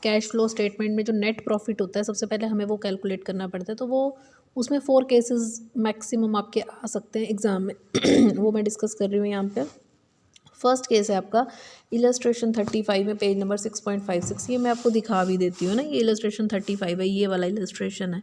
Cash flow statement में जो net profit होता है सबसे पहले हमें वो कैलकुलेट करना पड़ता है। तो वो उसमें 4 केसेस मैक्सिमम आपके आ सकते हैं एग्ज़ाम में वो मैं डिस्कस कर रही हूँ यहाँ पे। फर्स्ट केस है आपका इलस्ट्रेशन 35 में पेज नंबर 6.56। ये मैं आपको दिखा भी देती हूँ ना, ये इलस्ट्रेशन 35 है, ये वाला इलस्ट्रेशन है,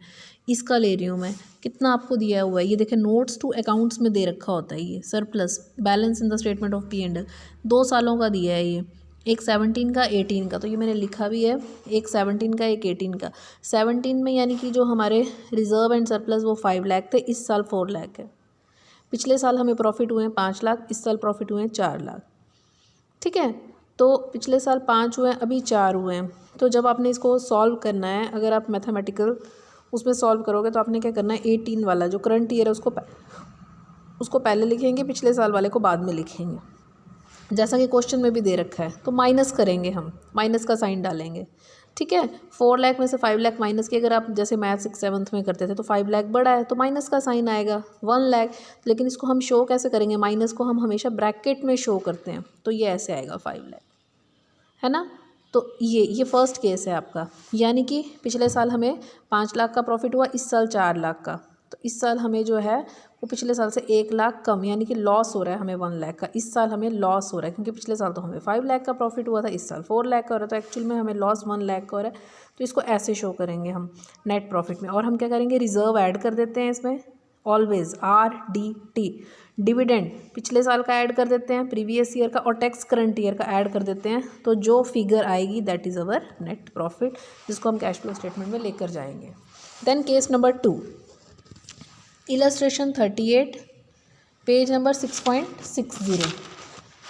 इसका ले रही हूँ मैं। कितना आपको दिया हुआ है ये देखें, नोट्स टू अकाउंट्स में दे रखा होता है ये surplus balance in the statement of P&L। 2 सालों का दिया है ये, एक 17 का 18 का, तो ये मैंने लिखा भी है, एक 17 का एक 18 का। 17 में यानी कि जो हमारे रिजर्व एंड सरप्लस वो 5 लाख थे, इस साल 4 लाख है। पिछले साल हमें प्रॉफिट हुए हैं 5 लाख, इस साल प्रॉफिट हुए हैं 4 लाख। ठीक है, तो पिछले साल 5 हुए हैं, अभी 4 हुए हैं। तो जब आपने इसको सॉल्व करना है, अगर आप मैथमेटिकल उसमें सॉल्व करोगे तो आपने क्या करना है, 18 वाला जो करंट ईयर है उसको पहले लिखेंगे, पिछले साल वाले को बाद में लिखेंगे, जैसा कि क्वेश्चन में भी दे रखा है। तो माइनस करेंगे, हम माइनस का साइन डालेंगे। ठीक है, 4 लाख में से 5 लाख माइनस की, अगर आप जैसे मैथ 6-7 में करते थे तो 5 लाख बड़ा है तो माइनस का साइन आएगा 1 लाख। लेकिन इसको हम शो कैसे करेंगे, माइनस को हम हमेशा ब्रैकेट में शो करते हैं, तो ये ऐसे आएगा 5 लाख, है ना। तो ये फर्स्ट केस है आपका, यानी कि पिछले साल हमें 5 लाख का प्रॉफिट हुआ, इस साल 4 लाख का। तो इस साल हमें जो है वो पिछले साल से 1 लाख कम, यानी कि लॉस हो रहा है हमें 1 लाख का। इस साल हमें लॉस हो रहा है क्योंकि पिछले साल तो हमें 5 लाख का प्रॉफिट हुआ था, इस साल 4 लाख का हो रहा है, तो एक्चुअल में हमें लॉस 1 लाख का हो रहा है। तो इसको ऐसे शो करेंगे हम नेट प्रॉफिट में। और हम क्या करेंगे, रिजर्व ऐड कर देते हैं इसमें, ऑलवेज RDT। डिविडेंड पिछले साल का ऐड कर देते हैं, प्रीवियस ईयर का, और टैक्स करंट ईयर का ऐड कर देते हैं। तो जो फिगर आएगी that is our net profit, जिसको हम कैश फ्लो स्टेटमेंट में लेकर जाएंगे। Then case number 2, illustration 38 page number 6.60।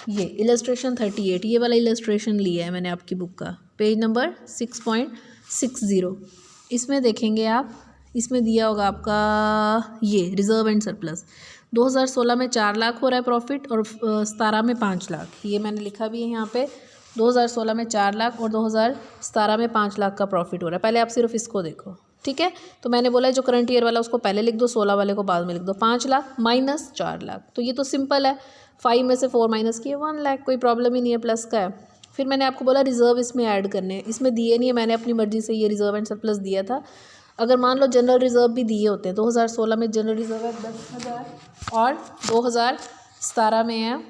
ये इलस्ट्रेशन 38, ये वाला इलस्ट्रेशन लिया है मैंने आपकी बुक का, पेज नंबर 6.60। इसमें देखेंगे आप, इसमें दिया होगा आपका ये रिजर्व एंड सरप्लस। 2016 में 4 लाख हो रहा है प्रॉफिट और 17 में 5 लाख। ये मैंने लिखा भी है यहाँ पे, 2016 में 4 लाख और 2017 में 5 लाख का प्रॉफिट हो रहा है। पहले आप सिर्फ इसको देखो, ठीक है। तो मैंने बोला है जो करंट ईयर वाला उसको पहले लिख दो, 16 वाले को बाद में लिख दो। 5 लाख माइनस 4 लाख, तो ये तो सिंपल है, 5 में से 4 माइनस किए 1 लाख, कोई प्रॉब्लम ही नहीं है, प्लस का है। फिर मैंने आपको बोला रिजर्व इसमें ऐड करने हैं, इसमें दिए नहीं है, मैंने अपनी मर्जी से ये रिजर्व एंड सरप्लस दिया था। अगर मान लो जनरल रिजर्व भी दिए होते हैं, 2016 में जनरल रिजर्व है 10,000 और 2017 में है,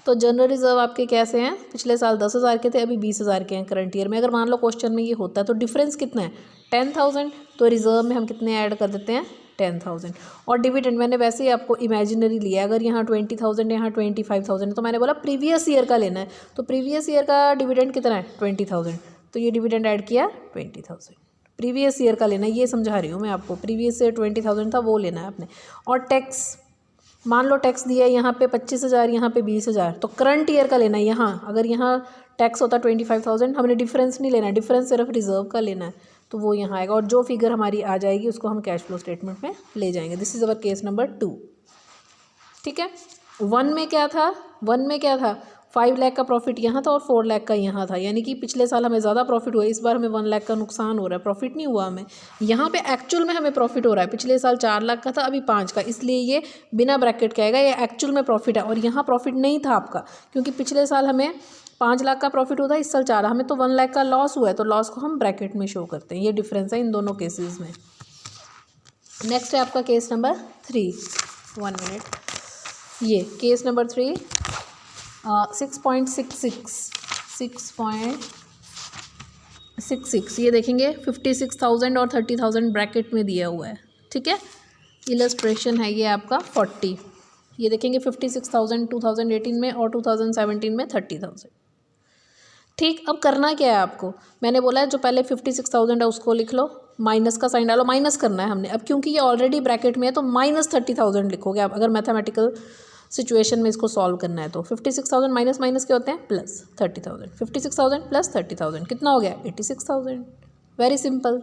तो जनरल रिजर्व आपके कैसे हैं, पिछले साल 10,000 के थे, अभी 20,000 के हैं करंट ईयर में। अगर मान लो क्वेश्चन में ये होता है तो डिफरेंस कितना है, 10,000। तो रिजर्व में हम कितने ऐड कर देते हैं, 10,000। और डिविडेंड मैंने वैसे ही आपको इमेजिनरी लिया है, अगर यहाँ 20,000 यहाँ 25,000 है तो मैंने बोला प्रीवियस ईयर का लेना है, तो प्रीवियस ईयर का डिविडेंड कितना है 20,000, तो ये डिविडेंड ऐड किया 20,000। प्रीवियस ईयर का लेना है, ये समझा रही हूँ मैं आपको, प्रीवियस ईयर 20,000 था वो लेना है आपने। और टैक्स, मान लो टैक्स दिया है यहाँ पे 25,000, यहाँ पे 20,000, तो करंट ईयर का लेना है। यहाँ अगर यहाँ टैक्स होता 25,000, हमने डिफरेंस नहीं लेना है, डिफरेंस सिर्फ रिजर्व का लेना है, तो वो यहाँ आएगा। और जो फिगर हमारी आ जाएगी उसको हम कैश फ्लो स्टेटमेंट में ले जाएंगे। This is our case number 2। ठीक है, 1 में क्या था, 1 में क्या था, 5 लाख का प्रॉफिट यहाँ था और 4 लाख का यहाँ था, यानी कि पिछले साल हमें ज़्यादा प्रॉफिट हुआ, इस बार हमें 1 लाख का नुकसान हो रहा है, प्रॉफिट नहीं हुआ हमें। यहाँ पे एक्चुअल में हमें प्रॉफिट हो रहा है, पिछले साल 4 लाख का था, अभी 5 का, इसलिए ये बिना ब्रैकेट के आएगा, ये एक्चुअल में प्रॉफिट है। और यहाँ प्रॉफिट नहीं था आपका, क्योंकि पिछले साल हमें 5 लाख का प्रॉफिट होता है, इस साल 4, हमें तो 1 लाख का लॉस हुआ है, तो लॉस को हम ब्रैकेट में शो करते हैं। ये डिफरेंस है इन दोनों केसेस में। नेक्स्ट है आपका केस नंबर 3, 1 मिनट, ये केस नंबर 3 6.66 ये देखेंगे 56,000 और 30,000 ब्रैकेट में दिया हुआ है। ठीक है, इलस्ट्रेशन है ये आपका 40, ये देखेंगे 56,000 2018 में और 2017 में 30,000। ठीक, अब करना क्या है आपको, मैंने बोला है जो पहले 56,000 है उसको लिख लो, माइनस का साइन डालो, माइनस करना है हमने। अब क्योंकि ये ऑलरेडी ब्रैकेट में है तो माइनस 30,000 लिखोगे आप, अगर मैथमेटिकल सिचुएशन में इसको सॉल्व करना है तो 56,000 माइनस माइनस क्या होते हैं, प्लस 30,000। 56,000 प्लस 30,000 कितना हो गया, 86,000। Very simple.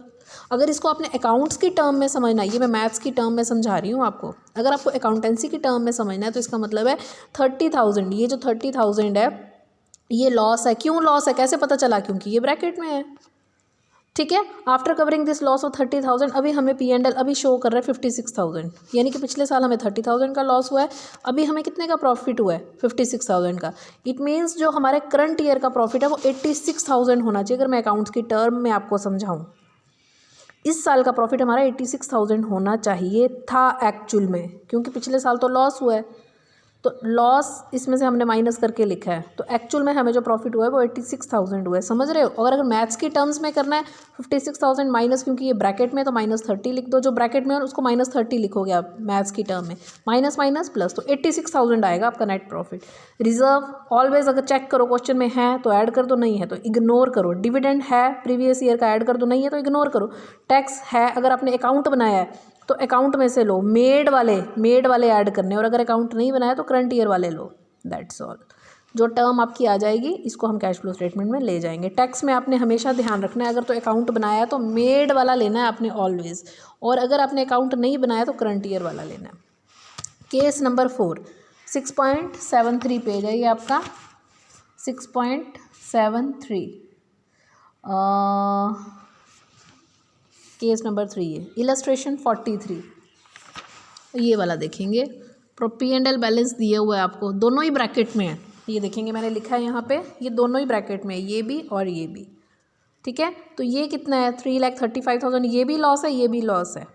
अगर इसको आपने अकाउंट्स की टर्म में समझना है, ये मैं मैथ्स की टर्म में समझा रही हूँ आपको, अगर आपको अकाउंटेंसी की टर्म में समझना है तो इसका मतलब है 30,000, ये जो 30,000 है ये लॉस है। क्यों लॉस है, कैसे पता चला, क्योंकि ये ब्रैकेट में है। ठीक है। After covering this loss of 30,000 अभी हमें P&L अभी शो कर रहा है 56,000, यानी कि पिछले साल हमें 30,000 का लॉस हुआ है, अभी हमें कितने का प्रॉफिट हुआ है 56,000 का। इट मीन्स जो हमारे करंट ईयर का प्रॉफिट है वो 86,000 होना चाहिए। अगर मैं अकाउंट्स की टर्म में आपको समझाऊँ, इस साल का प्रॉफिट हमारा 86,000 होना चाहिए था एक्चुअल में, क्योंकि पिछले साल तो लॉस हुआ है, तो लॉस इसमें से हमने माइनस करके लिखा है, तो एक्चुअल में हमें जो प्रॉफिट हुआ है वो 86,000 हुआ है। समझ रहे हो। अगर मैथ्स की टर्म्स में करना है 56,000 माइनस, क्योंकि ये ब्रैकेट में तो -30 लिख दो, जो ब्रैकेट में है उसको -30 लिखोगे आप मैथ्स की टर्म में, माइनस माइनस प्लस, तो 86,000 आएगा आपका नेट प्रॉफिट। रिजर्व ऑलवेज अगर चेक करो क्वेश्चन में है तो ऐड कर दो, नहीं है तो इग्नोर करो। डिविडेंड है प्रीवियस ईयर का, ऐड कर दो, नहीं है तो इग्नोर करो। टैक्स है, अगर आपने अकाउंट बनाया है तो अकाउंट में से लो, मेड वाले ऐड करने, और अगर अकाउंट नहीं बनाया तो करंट ईयर वाले लो। That's all. जो टर्म आपकी आ जाएगी इसको हम कैश फ्लो स्टेटमेंट में ले जाएंगे। टैक्स में आपने हमेशा ध्यान रखना है, अगर तो अकाउंट बनाया है तो मेड वाला लेना है आपने ऑलवेज, और अगर आपने अकाउंट नहीं बनाया तो करंट ईयर वाला लेना है। केस नंबर 4, 6.73 पेज है ये आपका, 6.73 केस नंबर 3 है। इलस्ट्रेशन 43 ये वाला देखेंगे। P&L बैलेंस दिया हुआ है आपको, दोनों ही ब्रैकेट में है, ये देखेंगे मैंने लिखा है यहाँ पे, ये दोनों ही ब्रैकेट में है, ये भी और ये भी। ठीक है, तो ये कितना है 3,35,000, ये भी लॉस है, ये भी लॉस है,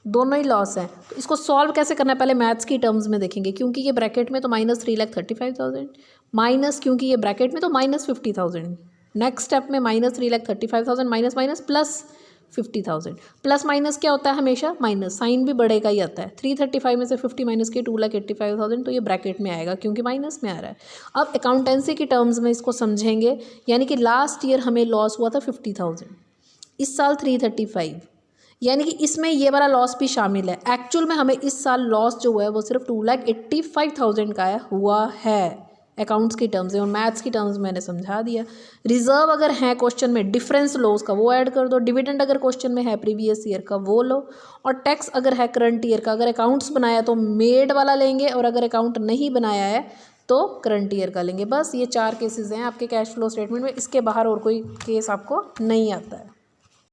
दोनों ही लॉस है। तो इसको सॉल्व कैसे करना है, पहले मैथ्स की टर्म्स में देखेंगे, क्योंकि ये ब्रैकेट में तो -3,35,000, माइनस क्योंकि ये ब्रैकेट में तो -50,000। नेक्स्ट स्टेप में -3,35,000 minus minus plus 50,000। Plus minus क्या होता है हमेशा, माइनस साइन भी बढ़ेगा ही आता है। 335 में से 50 माइनस के 2,85,000, तो ये ब्रैकेट में आएगा क्योंकि माइनस में आ रहा है। अब अकाउंटेंसी की टर्म्स में इसको समझेंगे, यानी कि लास्ट ईयर हमें लॉस हुआ था 50,000, इस साल 335, यानी कि इसमें ये वाला लॉस भी शामिल है। एक्चुअल में हमें इस साल लॉस जो हुआ है वो सिर्फ 2,85,000 का हुआ है अकाउंट्स की टर्म्स में, और मैथ्स की टर्म्स में मैंने समझा दिया। रिजर्व अगर है क्वेश्चन में डिफरेंस लॉस का वो ऐड कर दो, डिविडेंड अगर क्वेश्चन में है प्रीवियस ईयर का वो लो, और टैक्स अगर है करंट ईयर का। अगर अकाउंट्स बनाया तो मेड वाला लेंगे, और अगर अकाउंट नहीं बनाया है तो करंट ईयर का लेंगे। बस ये 4 केसेस हैं आपके कैश फ्लो स्टेटमेंट में, इसके बाहर और कोई केस आपको नहीं आता है।